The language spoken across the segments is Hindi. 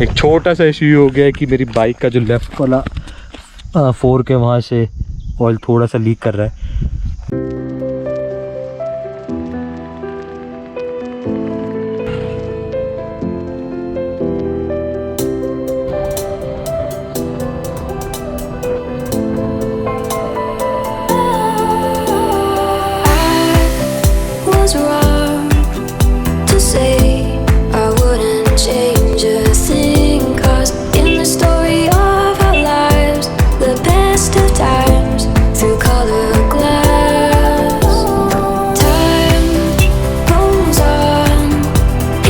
एक छोटा सा इशू हो गया है कि मेरी बाइक का जो लेफ्ट वाला फोर्क है वहाँ से ऑयल थोड़ा सा लीक कर रहा है। Was wrong to say I wouldn't change a thing, 'cause in the story of our lives, the best of times through color glass, time goes on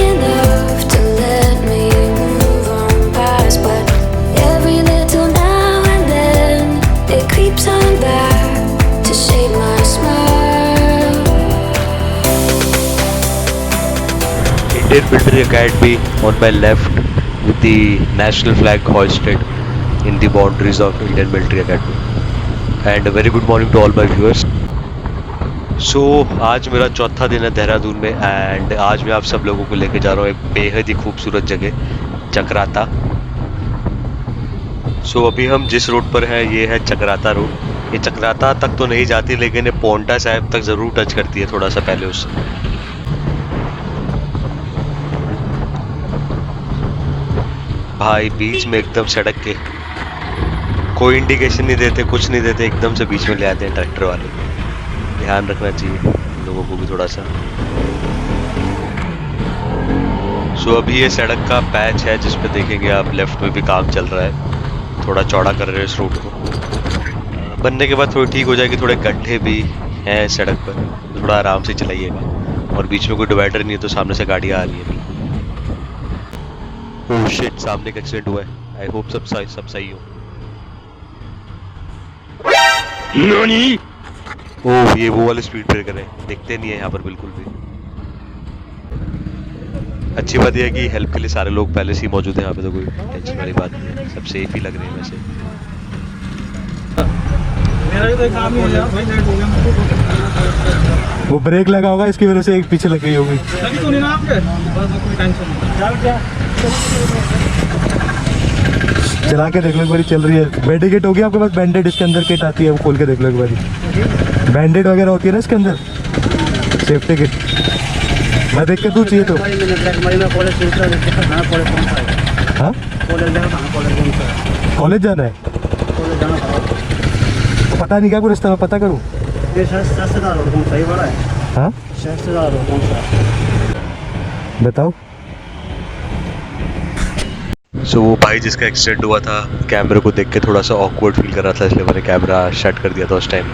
enough to let me move on past, but every little now and then it creeps on back to shade my smile. Indian Military Academy on my left with the national flag hoisted in the boundaries of Indian Military Academy. And a very good morning to all my viewers. So आज मेरा चौथा दिन है देहरादून में एंड आज मैं आप सब लोगों को लेके जा रहा हूँ एक बेहद ही खूबसूरत जगह चक्राता। सो अभी हम जिस रोड पर हैं ये है चक्राता रोड। ये चक्राता तक तो नहीं जाती लेकिन ये पोंटा साहिब तक ज़रूर टच करती है थोड़ा सा पहले उससे। भाई बीच में एकदम सड़क के कोई इंडिकेशन नहीं देते, कुछ नहीं देते, एकदम से बीच में ले आते हैं ट्रैक्टर वाले। ध्यान रखना चाहिए लोगों को भी थोड़ा सा। सो अभी ये सड़क का पैच है जिस पे देखेंगे आप लेफ्ट में भी काम चल रहा है, थोड़ा चौड़ा कर रहे हैं इस रोड को। बनने के बाद थोड़ी ठीक हो जाएगी। थोड़े गड्ढे भी हैं सड़क पर, थोड़ा आराम से चलाइएगा। और बीच में कोई डिवाइडर नहीं है तो सामने से गाड़ियाँ आ रही है। ओह शिट, सामने का एक्सीडेंट हुआ है। आई होप सब सही हो। नानी? ओह ये वो वाले स्पीड ब्रेकर है, दिखते नहीं है यहाँ पर बिल्कुल भी। अच्छी बात यह है कि हेल्प के लिए सारे लोग पहले से ही मौजूद हैं यहाँ पे, तो कोई टेंशन वाली बात नहीं है। सब सेफ ही लग रहे हैं वैसे। वो ब्रेक लगा होगा इसकी वजह से एक पीछे लग गई होगी। चला के देख लो एक बारी, चल रही है। बैंडेड होगी आपके पास? बैंडेड इसके अंदर किट आती है, वो खोल के देख लो एक बारी। बैंडेड वगैरह होती है ना इसके अंदर, सेफ्टी किट। मैं देख के तू चाहिए तो। हाँ कॉलेज जाना है, पता नहीं क्या कोई रास्ता में पता करूँ। हाँ बताओ। सो वो भाई जिसका एक्सीडेंट हुआ था कैमरे को देख के थोड़ा सा ऑकवर्ड फील कर रहा था, इसलिए मैंने कैमरा शट कर दिया था उस टाइम।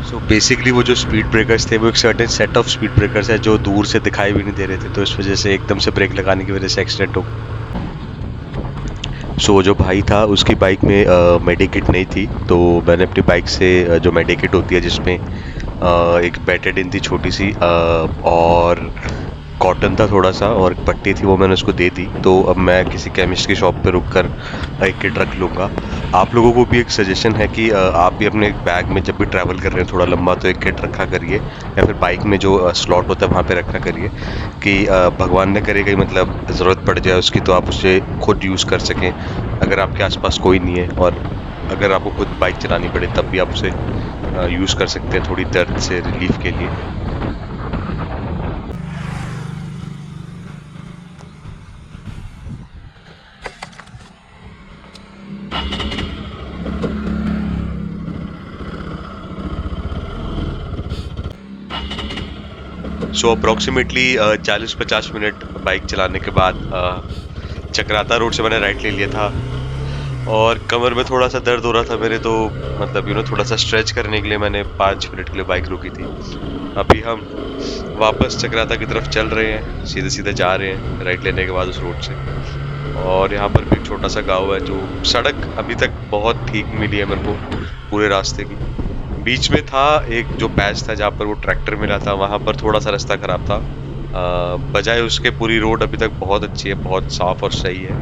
सो बेसिकली वो जो स्पीड ब्रेकर्स थे वो एक certain set of speed breakers है जो दूर से दिखाई भी नहीं दे रहे थे, तो इस वजह से एकदम से ब्रेक लगाने की वजह से एक्सीडेंट हो गया। सो जो भाई था उसकी बाइक में मेडिकिट नहीं थी, तो मैंने अपनी बाइक से जो मेडिकिट होती है जिसमें एक बेटाडीन थी छोटी सी और कॉटन था थोड़ा सा और पट्टी थी, वो मैंने उसको दे दी। तो अब मैं किसी केमिस्ट की शॉप पे रुककर एक किट रख लूँगा। आप लोगों को भी एक सजेशन है कि आप भी अपने बैग में जब भी ट्रैवल कर रहे हैं थोड़ा लंबा तो एक किट रखा करिए, या फिर बाइक में जो स्लॉट होता है वहाँ पे रखा करिए कि भगवान ने करे कहीं मतलब ज़रूरत पड़ जाए उसकी तो आप उसे खुद यूज़ कर सकें अगर आपके आसपास कोई नहीं है। और अगर आपको खुद बाइक चलानी पड़े तब भी आप उसे यूज़ कर सकते हैं थोड़ी दर्द से रिलीफ के लिए। सो अप्रॉक्सीमेटली 40-50 मिनट बाइक चलाने के बाद चक्राता रोड से मैंने राइट ले लिया था और कमर में थोड़ा सा दर्द हो रहा था मेरे, तो मतलब थोड़ा सा स्ट्रेच करने के लिए मैंने 5 मिनट के लिए बाइक रोकी थी। अभी हम वापस चक्राता की तरफ चल रहे हैं, सीधे सीधे जा रहे हैं राइट लेने के बाद उस रोड से। और यहाँ पर भी एक छोटा सा गाँव है, जो सड़क अभी तक बहुत ठीक मिली है मेरे को पूरे रास्ते की। बीच में था एक जो पैच था जहाँ पर वो ट्रैक्टर मिला था, वहाँ पर थोड़ा सा रास्ता खराब था। बजाय उसके पूरी रोड अभी तक बहुत अच्छी है, बहुत साफ और सही है।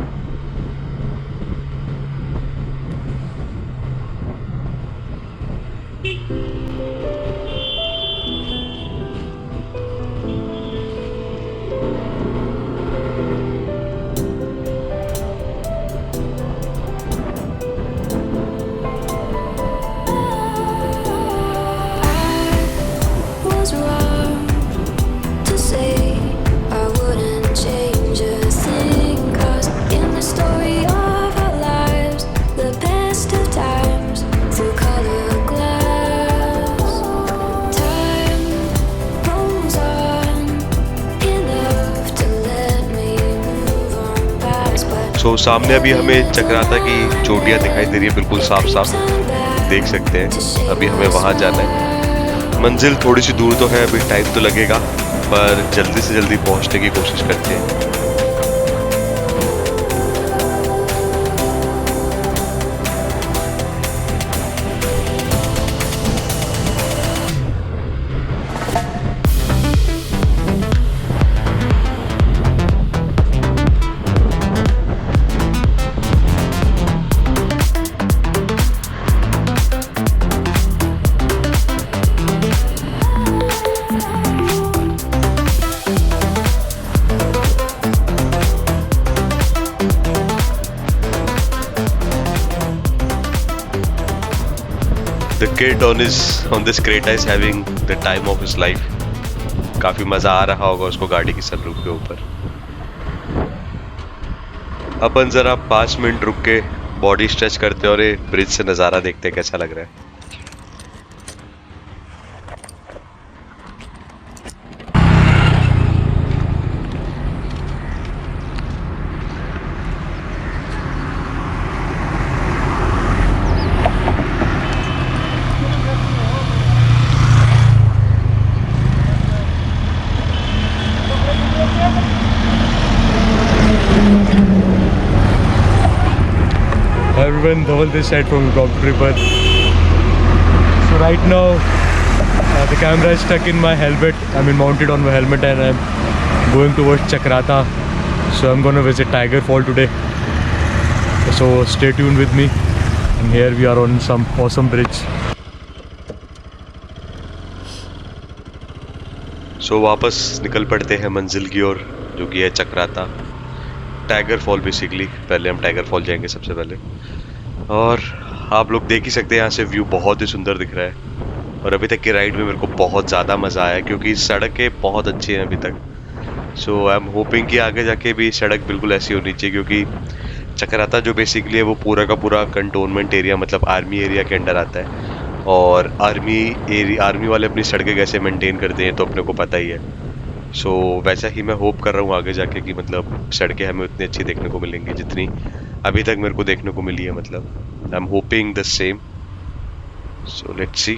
सो सामने अभी हमें चक्राता की चोटियाँ दिखाई दे रही है बिल्कुल साफ साफ, देख सकते हैं। अभी हमें वहाँ जाना है। मंजिल थोड़ी सी दूर तो है, अभी टाइम तो लगेगा, पर जल्दी से जल्दी पहुँचने की कोशिश करते हैं। The kid on this Creta is having the time of his life. काफी मजा आ रहा होगा उसको गाड़ी की सनरूफ के ऊपर। अपन जरा 5 मिनट रुक के बॉडी स्ट्रेच करते और ये ब्रिज से नज़ारा देखते कैसा लग रहा है। Everyone, Dhaval this side from Dr. Tripper. So right now, the camera is stuck in my helmet. I mean, mounted on my helmet, and I'm going towards Chakrata. So I'm gonna visit Tiger Fall today. So stay tuned with me. And here we are on some awesome bridge. सो वापस निकल पड़ते हैं मंजिल की ओर, जो कि है चक्राता टाइगर फॉल बेसिकली। पहले हम टाइगर फॉल जाएंगे सबसे पहले, और आप लोग देख ही सकते हैं यहाँ से व्यू बहुत ही सुंदर दिख रहा है। और अभी तक की राइड में मेरे को बहुत ज़्यादा मज़ा आया, क्योंकि सड़कें बहुत अच्छी हैं अभी तक। सो आई एम होपिंग कि आगे जाके भी सड़क बिल्कुल ऐसी होनी चाहिए, क्योंकि चक्राता जो बेसिकली है वो पूरा का पूरा कंटोनमेंट एरिया, मतलब आर्मी एरिया के अंडर आता है। और आर्मी वाले अपनी सड़कें कैसे मेंटेन करते हैं तो अपने को पता ही है। सो वैसा ही मैं होप कर रहा हूँ आगे जाके कि मतलब सड़कें हमें उतनी अच्छी देखने को मिलेंगी जितनी अभी तक मेरे को देखने को मिली है। मतलब I am hoping the same. So let's see.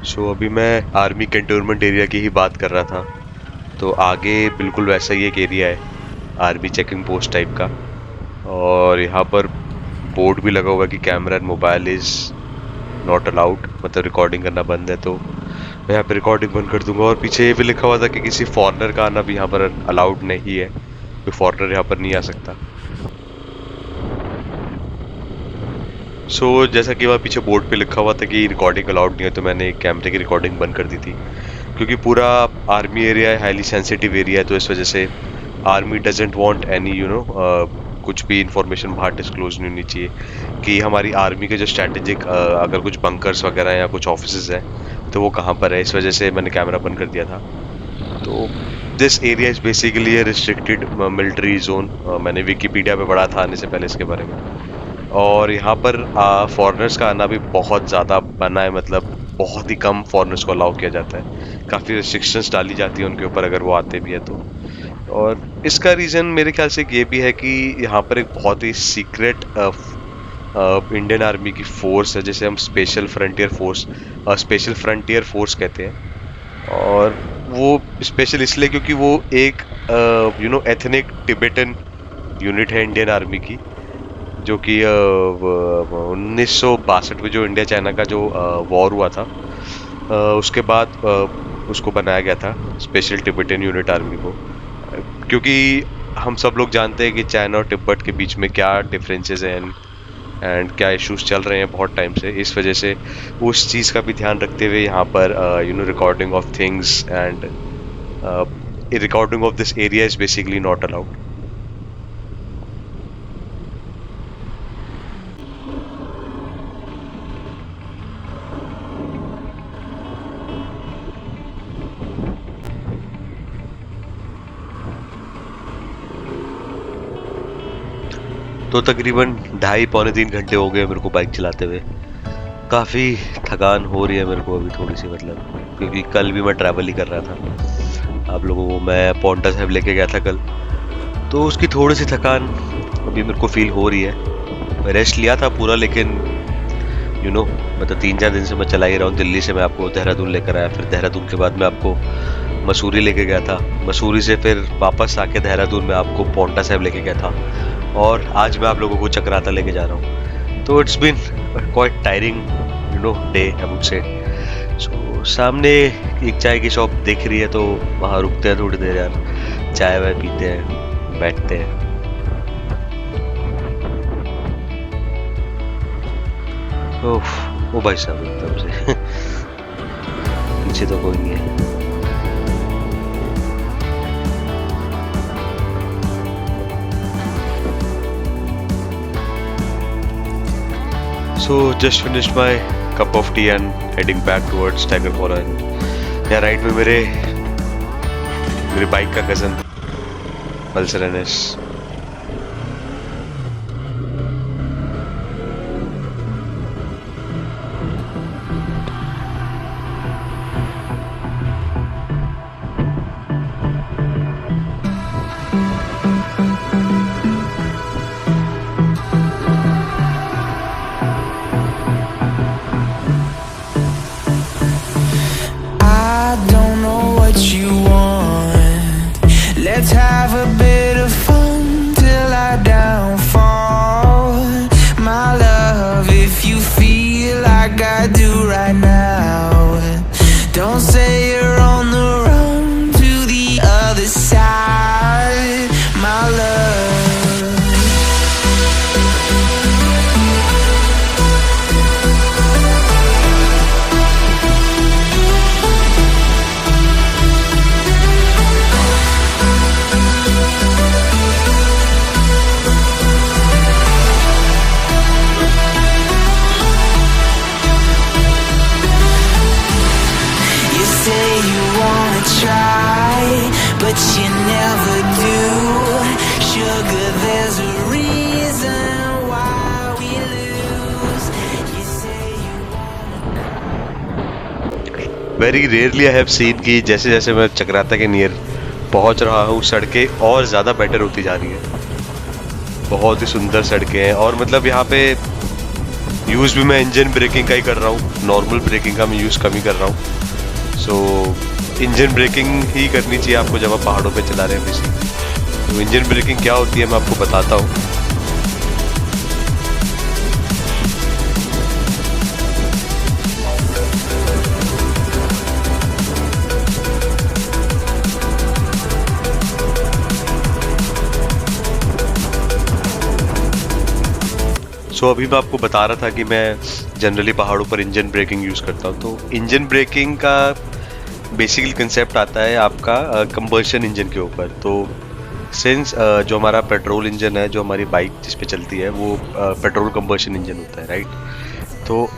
So अभी मैं आर्मी कंटोनमेंट एरिया की ही बात कर रहा था, तो आगे बिल्कुल वैसा ही एक एरिया है, आर्मी चेकिंग पोस्ट टाइप का। और यहाँ पर बोर्ड भी लगा हुआ है कि camera and mobile is not allowed, मतलब रिकॉर्डिंग करना बंद है। तो मैं यहाँ पे रिकॉर्डिंग बंद कर दूंगा। और पीछे ये भी लिखा हुआ था कि किसी फॉरेनर का आना भी यहाँ पर अलाउड नहीं है, कोई फॉरेनर यहाँ पर नहीं आ सकता। सो जैसा कि वहाँ पीछे बोर्ड पे लिखा हुआ था कि रिकॉर्डिंग अलाउड नहीं है, तो मैंने कैमरे की रिकॉर्डिंग बंद कर दी थी, क्योंकि पूरा आर्मी एरिया है, हाईली सेंसिटिव एरिया है। तो इस वजह से आर्मी डजेंट वांट एनी कुछ भी इंफॉर्मेशन बाहर डिस्क्लोज नहीं होनी चाहिए कि हमारी आर्मी के जो स्ट्रैटेजिक अगर कुछ बंकर्स वगैरह हैं या कुछ ऑफिसेज हैं तो वो कहाँ पर है। इस वजह से मैंने कैमरा बंद कर दिया था। तो this area is basically A restricted military zone. मैंने विकीपीडिया पे पढ़ा था आने से पहले इसके बारे में। और यहाँ पर फॉरेनर्स का आना भी बहुत ज़्यादा बना है, मतलब बहुत ही कम फॉरेनर्स को अलाउ किया जाता है। काफ़ी रिस्ट्रिक्शंस डाली जाती है उनके ऊपर अगर वो आते भी है तो। और इसका रीज़न मेरे ख्याल से ये भी है कि यहाँ पर एक बहुत ही सीक्रेट इंडियन आर्मी की फोर्स है, जैसे हम स्पेशल फ्रंटियर फोर्स कहते हैं। और वो स्पेशल इसलिए क्योंकि वो एक एथनिक टिबेटन यूनिट है इंडियन आर्मी की, जो कि 1962 में जो इंडिया चाइना का जो वॉर हुआ था उसके बाद उसको बनाया गया था स्पेशल टिबेटन यूनिट आर्मी को। क्योंकि हम सब लोग जानते हैं कि चाइना और तिब्बत के बीच में क्या डिफरेंसेस हैं एंड क्या इश्यूज चल रहे हैं बहुत टाइम से। इस वजह से उस चीज़ का भी ध्यान रखते हुए यहाँ पर recording of things and recording of this area is basically not allowed. तो तो तकरीबन 2.5-3 घंटे हो गए मेरे को बाइक चलाते हुए। काफ़ी थकान हो रही है मेरे को अभी थोड़ी सी, मतलब क्योंकि कल भी मैं ट्रैवल ही कर रहा था। आप लोगों को मैं पॉन्टा साहिब लेके गया था कल, तो उसकी थोड़ी सी थकान अभी मेरे को फील हो रही है। मैं रेस्ट लिया था पूरा, लेकिन मतलब 3-4 दिन से मैं चला ही रहा हूँ। दिल्ली से मैं आपको देहरादून लेकर आया, फिर देहरादून के बाद मैं आपको मसूरी लेके गया था, मसूरी से फिर वापस आके देहरादून में आपको पॉन्टा साहिब लेके गया था, और आज मैं आप लोगों को चक्राता लेके जा रहा हूँ। तो it's been quite tiring day I would say. So सामने एक चाय की शॉप दिख रही है, तो वहाँ रुकते हैं थोड़ी देर यार, चाय वाय पीते हैं, बैठते हैं। ओ भाई साहब एकदम से पीछे तो कोई नहीं है। So just finished my cup of tea and heading back towards Tiger Polo. यहाँ राइट में मेरे बाइक का cousin Pulsar NS। Let's have a bit of fun till I downfall. My love, if you feel like I do right now, don't say you're on the run to the other side, my love. Try, but you never do. Sugar, there's a reason why we lose. You say you wanna. Very rarely I have seen कि जैसे जैसे मैं चक्राता के नियर पहुंच रहा हूँ, सड़कें और ज़्यादा बेटर होती जा रही हैं। बहुत ही सुंदर सड़कें हैं, और मतलब यहाँ पे यूज़ भी मैं इंजन ब्रेकिंग का ही कर रहा हूँ, नॉर्मल ब्रेकिंग का मैं यूज़ कम ही कर रहा हूँ। सो इंजन ब्रेकिंग ही करनी चाहिए आपको जब आप पहाड़ों पे चला रहे हैं बेसिकली। तो इंजन ब्रेकिंग क्या होती है मैं आपको बताता हूँ। सो अभी मैं आपको बता रहा था कि मैं जनरली पहाड़ों पर इंजन ब्रेकिंग यूज़ करता हूँ। तो इंजन ब्रेकिंग का बेसिकली कंसेप्ट आता है आपका कंबशन इंजन के ऊपर। तो सिंस जो हमारा पेट्रोल इंजन है, जो हमारी बाइक जिस पे चलती है, वो पेट्रोल कंबशन इंजन होता है, राइट। तो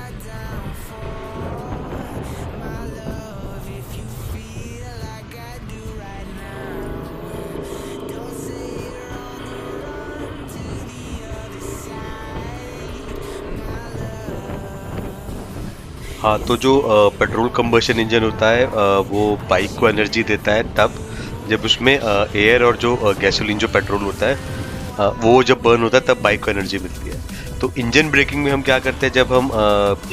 हाँ, तो जो पेट्रोल कंबशन इंजन होता है वो बाइक को एनर्जी देता है तब जब उसमें एयर और जो गैसोलीन जो पेट्रोल होता है वो जब बर्न होता है तब बाइक को एनर्जी मिलती है। तो इंजन ब्रेकिंग में हम क्या करते हैं, जब हम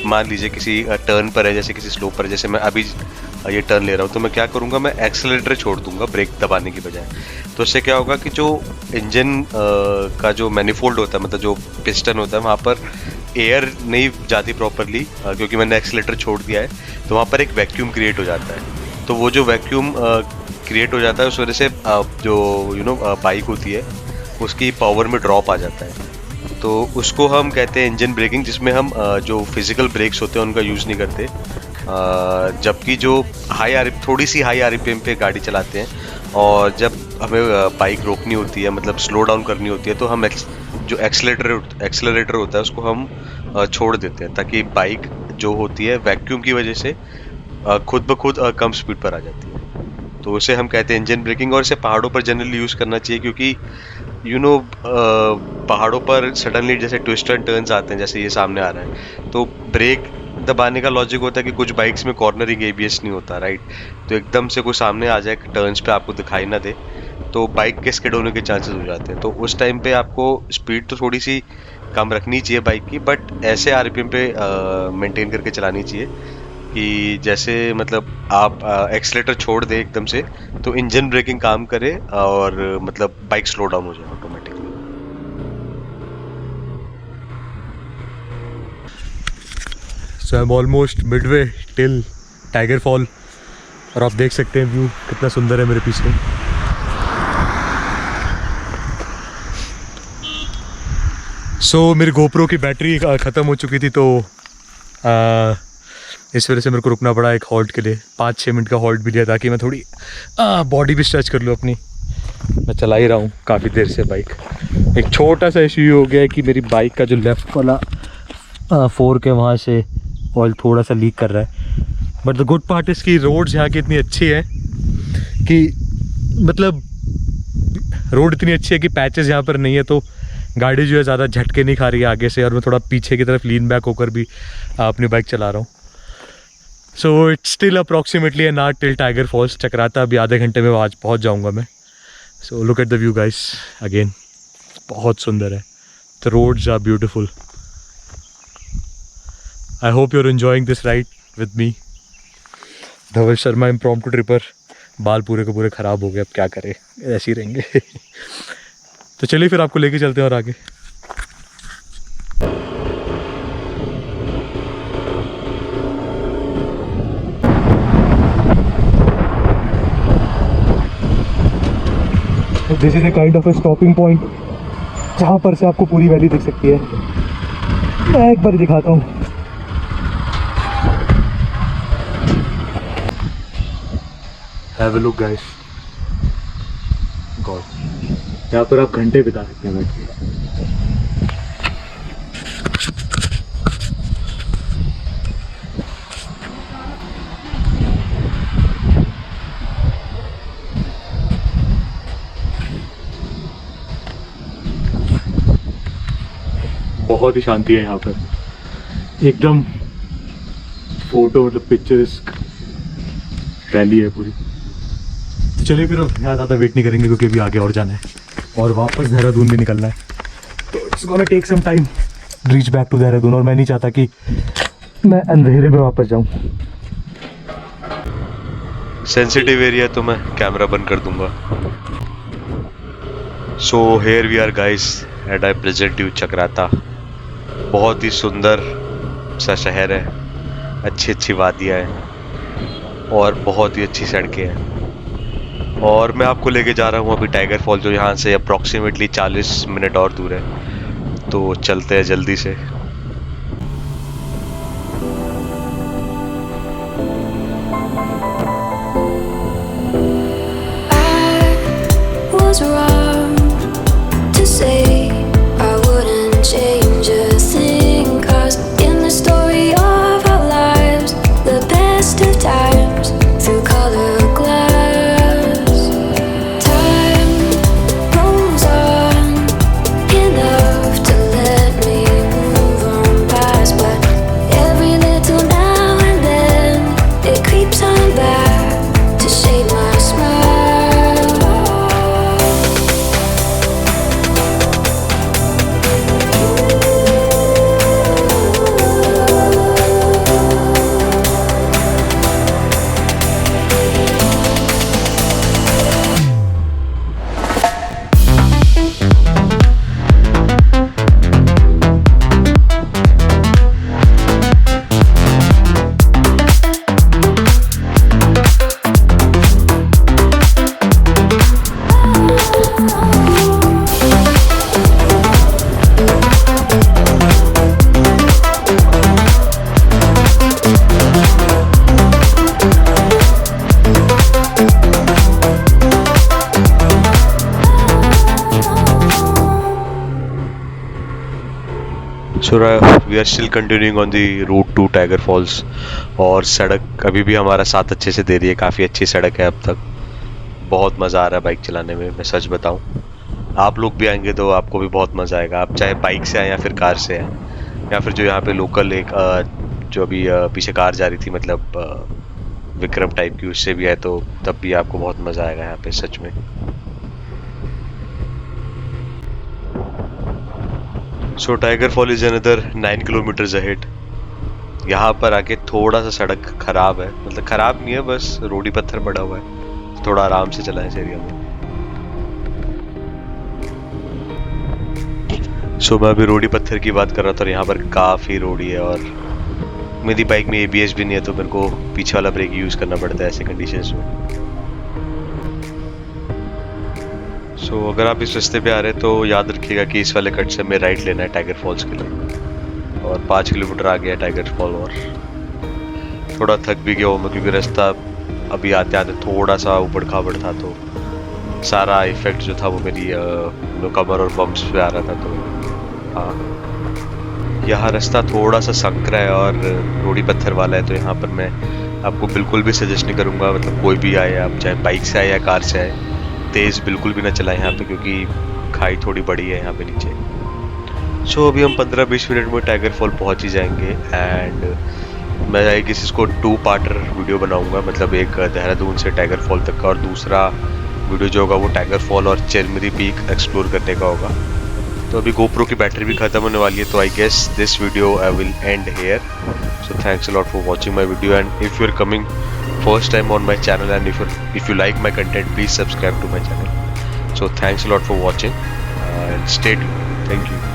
मान लीजिए किसी टर्न पर है, जैसे किसी स्लोप पर, जैसे मैं अभी ये टर्न ले रहा हूँ, तो मैं क्या करूँगा, मैं एक्सेलरेटर छोड़ दूंगा ब्रेक दबाने की बजाय। तो इससे क्या होगा कि जो इंजन का जो मैनिफोल्ड होता है, मतलब जो पिस्टन होता है, वहाँ पर एयर नहीं जाती प्रॉपरली, क्योंकि मैंने एक्सेलेटर छोड़ दिया है, तो वहाँ पर एक वैक्यूम क्रिएट हो जाता है। तो वो जो वैक्यूम क्रिएट हो जाता है, उस वजह से जो बाइक होती है उसकी पावर में ड्रॉप आ जाता है। तो उसको हम कहते हैं इंजन ब्रेकिंग, जिसमें हम जो फिजिकल ब्रेक्स होते हैं उनका यूज़ नहीं करते, जबकि जो थोड़ी सी हाई RPM पे गाड़ी चलाते हैं, और जब हमें बाइक रोकनी होती है, मतलब स्लो डाउन करनी होती है, तो हम जो एक्सेलरेटर होता है उसको हम छोड़ देते हैं, ताकि बाइक जो होती है वैक्यूम की वजह से खुद ब खुद कम स्पीड पर आ जाती है। तो उसे हम कहते हैं इंजन ब्रेकिंग, और इसे पहाड़ों पर जनरली यूज़ करना चाहिए, क्योंकि पहाड़ों पर सडनली जैसे ट्विस्ट एंड टर्न्स आते हैं, जैसे ये सामने आ रहा है, तो ब्रेक दबाने का लॉजिक होता है कि कुछ बाइक्स में कॉर्नरिंग ABS नहीं होता, राइट। तो एकदम से कोई सामने आ जाए टर्न्स पे, आपको दिखाई ना दे, तो बाइक के स्किड होने के चांसेस हो जाते हैं। तो उस टाइम पे आपको स्पीड तो थोड़ी सी कम रखनी चाहिए बाइक की, बट ऐसे RPM पे मेंटेन करके चलानी चाहिए कि जैसे मतलब आप एक्सीलेटर छोड़ दे एकदम से तो इंजन ब्रेकिंग काम करे और मतलब बाइक स्लो डाउन हो जाए automatically. So I am almost Midway till tiger fall और आप देख सकते हैं व्यू कितना सुंदर है मेरे पीछे। सो मेरी गोप्रो की बैटरी ख़त्म हो चुकी थी, तो इस वजह से मेरे को रुकना पड़ा एक हॉल्ट के लिए। 5-6 मिनट का हॉल्ट भी लिया ताकि मैं थोड़ी बॉडी भी स्ट्रेच कर लूँ अपनी। मैं चला ही रहा हूँ काफ़ी देर से बाइक। एक छोटा सा इशू हो गया है कि मेरी बाइक का जो लेफ़्ट वाला फोर्क है वहाँ से ऑयल थोड़ा सा लीक कर रहा है। But the good part is कि रोड्स यहाँ की इतनी अच्छी है कि मतलब रोड इतनी अच्छी है कि पैचेस यहाँ पर नहीं है, तो गाड़ी जो है ज़्यादा झटके नहीं खा रही है आगे से, और मैं थोड़ा पीछे की तरफ लीन बैक होकर भी अपनी बाइक चला रहा हूँ। So it's still approximately an hour till Tiger Falls. Chakrata अभी आधे घंटे में आज पहुँच जाऊँगा मैं। So look at the view guys again, बहुत सुंदर है। The roads are beautiful. I hope you are enjoying this ride with me. Dhawal Sharma impromptu tripper. बाल पूरे के पूरे ख़राब हो गए, अब क्या करें, ऐसे ही रहेंगे। तो चलिए फिर आपको लेके चलते हैं और आगे। This is a kind of A stopping point जहाँ पर से आपको पूरी वैली दिख सकती है। मैं एक बार दिखाता हूँ। Have a look guys, God, यहाँ पर आप घंटे बिता सकते हैं बैठ के। बहुत ही शांति है यहाँ पर, एकदम फोटो मतलब पिक्चर्स वैली है पूरी। चलिए फिर यहाँ ज़्यादा वेट नहीं करेंगे क्योंकि अभी आगे और जाना है और वापस देहरादून भी निकलना है, तो it's gonna take some time reach back to Dehradun. और मैं नहीं चाहता कि मैं अंधेरे में वापस जाऊँ। सेंसिटिव एरिया तो मैं कैमरा बंद कर दूंगा। So here we are guys and I present you Chakrata. बहुत ही सुंदर सा शहर है, अच्छी अच्छी वादियाँ हैं और बहुत ही अच्छी सड़कें हैं। और मैं आपको लेके जा रहा हूँ अभी टाइगर फॉल, जो यहाँ से अप्रॉक्सीमेटली 40 मिनट और दूर है। तो चलते हैं जल्दी से। Was wrong to say I wouldn't change a thing, 'cause in the story of our lives, the best of times through color glass, time rolls on enough to let me move on past, but every little now and then it creeps on back to shade my smile. So we are still continuing on the route to tiger false. और सड़क अभी भी हमारा साथ अच्छे से दे रही है, काफ़ी अच्छी सड़क है अब तक। बहुत मज़ा आ रहा है बाइक चलाने में, मैं सच बताऊं। आप लोग भी आएंगे तो आपको भी बहुत मज़ा आएगा। आप चाहे बाइक से आए या फिर कार से आए, या फिर जो यहाँ पे लोकल एक जो अभी पीछे कार जा रही थी, मतलब विक्रम टाइप की, उससे भी है, तो तब भी आपको बहुत मज़ा आएगा यहाँ पे सच में। So tiger fall is another 9 kilometres ahead. यहाँ पर आके थोड़ा सा सड़क खराब है, मतलब खराब नहीं है, बस रोडी पत्थर पड़ा हुआ है, थोड़ा आराम से चलाएं इस एरिया में। सो मैं अभी रोडी पत्थर की बात कर रहा था और यहाँ पर काफ़ी रोडी है, और मेरी बाइक में ABS भी नहीं है, तो मेरे को पीछे वाला ब्रेक यूज़ करना पड़ता है ऐसे कंडीशंस में। सो अगर आप इस रास्ते पे आ रहे हैं तो याद रखिएगा कि इस वाले कट से हमें राइट लेना है टाइगर फॉल्स के लिए, और 5 किलोमीटर आ गया टाइगर फॉल। और थोड़ा थक भी गया हूँ मैं, क्योंकि रास्ता अभी आते आते थोड़ा सा ऊबड़ खाबड़ था, तो सारा इफेक्ट जो था वो मेरी कमर और बम्प्स पे आ रहा था। तो हाँ, यहाँ रास्ता थोड़ा सा संकरा है और रोडी पत्थर वाला है, तो यहाँ पर मैं आपको बिल्कुल भी सजेस्ट नहीं करूँगा, मतलब कोई भी आए, आप चाहे बाइक से आए या कार से आए, तेज़ बिल्कुल भी ना चलाएं यहाँ पे, क्योंकि खाई थोड़ी बड़ी है यहाँ पे नीचे। सो अभी हम 15-20 मिनट में टाइगर फॉल पहुँच ही जाएंगे, एंड मैं आई गेस इसको 2 पार्टर वीडियो बनाऊँगा, मतलब एक देहरादून से टाइगर फॉल तक का, और दूसरा वीडियो जो होगा वो टाइगर फॉल और चिरमिरी पीक एक्सप्लोर करने का होगा। तो अभी GoPro की बैटरी भी ख़त्म होने वाली है, तो I guess this video I will end here. So thanks a lot for watching my video, and if you are coming first time on my channel, and if you like my content, please subscribe to my channel. So thanks a lot for watching, and stay tuned. Thank you.